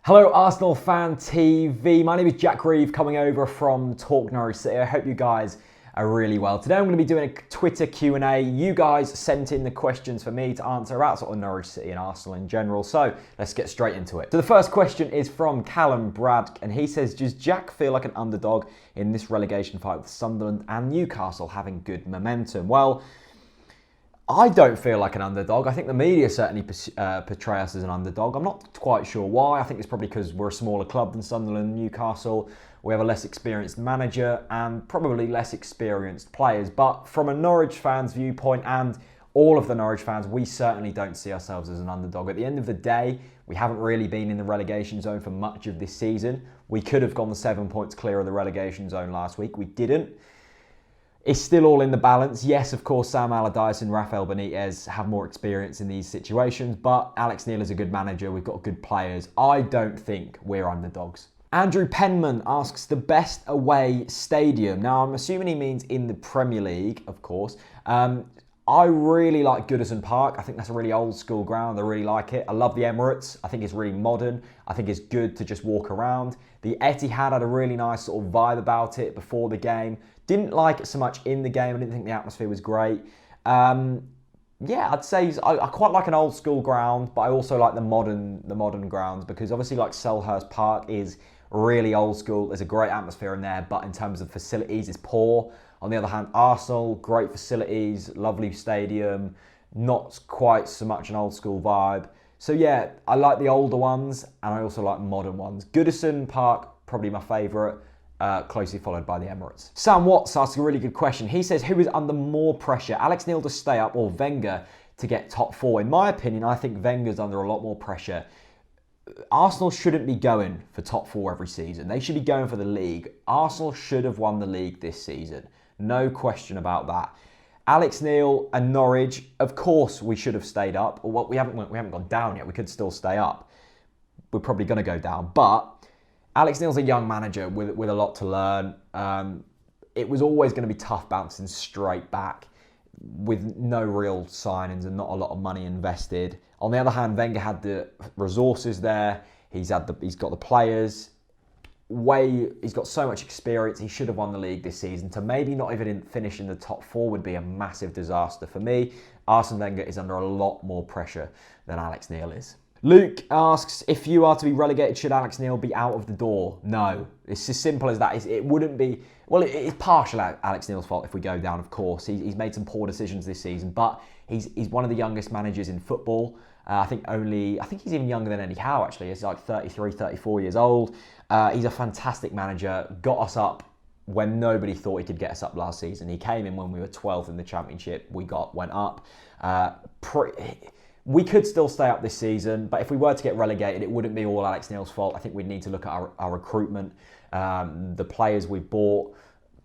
Hello Arsenal Fan TV, my name is Jack Reeve coming over from Talk Norwich City. I hope you guys are really well. Today I'm going to be doing a Twitter Q&A. You guys sent in the questions for me to answer about sort of Norwich City and Arsenal in general, so let's get straight into it. So the first question is from Callum Brad, and he says, does Jack feel like an underdog in this relegation fight with Sunderland and Newcastle having good momentum? Well, I don't feel like an underdog. I think the media certainly portray us as an underdog. I'm not quite sure why. I think it's probably because we're a smaller club than Sunderland and Newcastle. We have a less experienced manager and probably less experienced players. But from a Norwich fan's viewpoint and all of the Norwich fans, we certainly don't see ourselves as an underdog. At the end of the day, we haven't really been in the relegation zone for much of this season. We could have gone the 7 points clear of the relegation zone last week. We didn't. It's still all in the balance. Yes, of course, Sam Allardyce and Rafael Benitez have more experience in these situations, but Alex Neil is a good manager. We've got good players. I don't think we're underdogs. Andrew Penman asks the best away stadium. Now, I'm assuming he means in the Premier League, of course. I really like Goodison Park. I think that's a really old school ground. I really like it. I love the Emirates. I think it's really modern. I think it's good to just walk around. The Etihad had a really nice sort of vibe about it before the game. Didn't like it so much in the game. I didn't think the atmosphere was great. Yeah, I'd say I quite like an old school ground, but I also like the modern grounds because obviously like Selhurst Park is really old school. There's a great atmosphere in there, but in terms of facilities, it's poor. On the other hand, Arsenal, great facilities, lovely stadium, not quite so much an old school vibe. So yeah, I like the older ones and I also like modern ones. Goodison Park, probably my favourite. Closely followed by the Emirates. Sam Watts asks a really good question. He says, who is under more pressure, Alex Neil to stay up or Wenger to get top four? In my opinion, I think Wenger's under a lot more pressure. Arsenal shouldn't be going for top four every season. They should be going for the league. Arsenal should have won the league this season. No question about that. Alex Neil and Norwich, of course we should have stayed up. Well, we haven't gone down yet. We could still stay up. We're probably going to go down, but Alex Neil's a young manager with a lot to learn. It was always going to be tough bouncing straight back with no real signings and not a lot of money invested. On the other hand, Wenger had the resources there. He's got the players. He's got so much experience. He should have won the league this season. To maybe not even finish in the top four would be a massive disaster for me. Arsene Wenger is under a lot more pressure than Alex Neil is. Luke asks, if you are to be relegated, should Alex Neil be out of the door? No. It's as simple as that. It wouldn't be... Well, it's partial Alex Neil's fault if we go down, of course. He's made some poor decisions this season, but he's one of the youngest managers in football. I think he's even younger than Eddie Howe, actually. He's like 33, 34 years old. He's a fantastic manager. Got us up when nobody thought he could get us up last season. He came in when we were 12th in the Championship. We went up. We could still stay up this season, but if we were to get relegated, it wouldn't be all Alex Neil's fault. I think we'd need to look at our recruitment, the players we bought,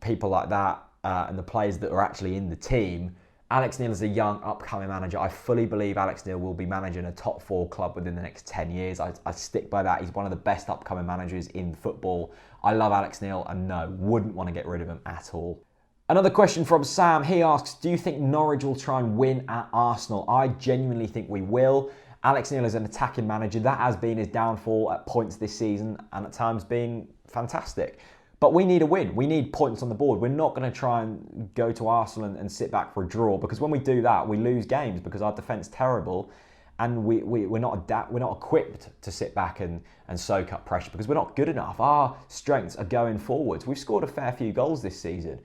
people like that, and the players that are actually in the team. Alex Neil is a young, upcoming manager. I fully believe Alex Neil will be managing a top four club within the next 10 years. I stick by that. He's one of the best upcoming managers in football. I love Alex Neil and no, wouldn't want to get rid of him at all. Another question from Sam. He asks, do you think Norwich will try and win at Arsenal? I genuinely think we will. Alex Neil is an attacking manager. That has been his downfall at points this season and at times been fantastic. But we need a win. We need points on the board. We're not going to try and go to Arsenal and sit back for a draw because when we do that, we lose games because our defence is terrible and we're not equipped to sit back and soak up pressure because we're not good enough. Our strengths are going forwards. We've scored a fair few goals this season.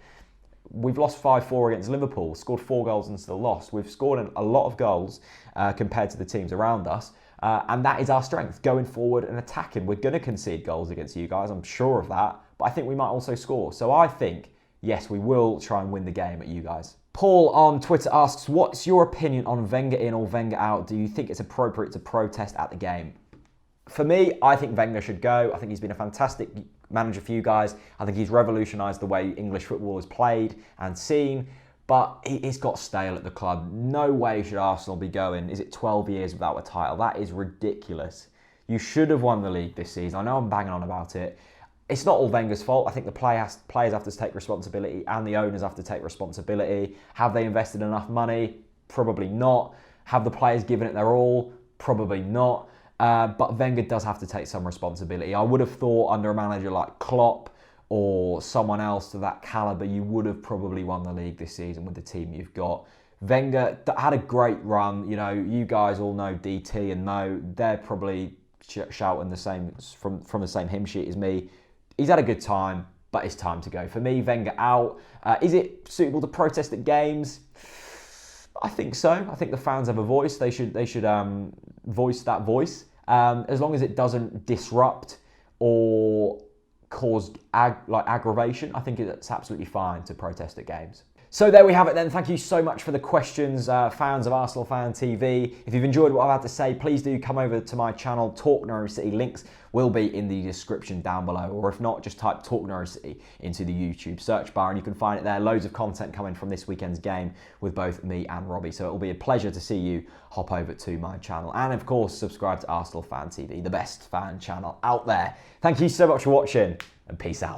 We've lost 5-4 against Liverpool, scored 4 goals and still lost. We've scored a lot of goals compared to the teams around us. And that is our strength, going forward and attacking. We're going to concede goals against you guys, I'm sure of that. But I think we might also score. So I think, yes, we will try and win the game at you guys. Paul on Twitter asks, what's your opinion on Wenger in or Wenger out? Do you think it's appropriate to protest at the game? For me, I think Wenger should go. I think he's been a fantastic manager for you guys. I think he's revolutionised the way English football is played and seen, but it's got stale at the club. No way should Arsenal be going, is it 12 years without a title? That is ridiculous. You should have won the league this season. I know I'm banging on about it. It's not all Wenger's fault. I think the players have to take responsibility and the owners have to take responsibility. Have they invested enough money? Probably not. Have the players given it their all? Probably not. but Wenger does have to take some responsibility. I would have thought under a manager like Klopp or someone else to that calibre, you would have probably won the league this season with the team you've got. Wenger had a great run. You know, you guys all know DT and Mo. They're probably shouting the same from the same hymn sheet as me. He's had a good time, but it's time to go. For me, Wenger out. Is it suitable to protest at games? I think so. I think the fans have a voice. They should voice that voice. As long as it doesn't disrupt or cause aggravation, I think it's absolutely fine to protest at games. So there we have it then. Thank you so much for the questions, fans of Arsenal Fan TV. If you've enjoyed what I've had to say, please do come over to my channel, Talk Norwich City. Links will be in the description down below. Or if not, just type Talk Norwich City into the YouTube search bar and you can find it there. Loads of content coming from this weekend's game with both me and Robbie. So it will be a pleasure to see you hop over to my channel. And of course, subscribe to Arsenal Fan TV, the best fan channel out there. Thank you so much for watching and peace out.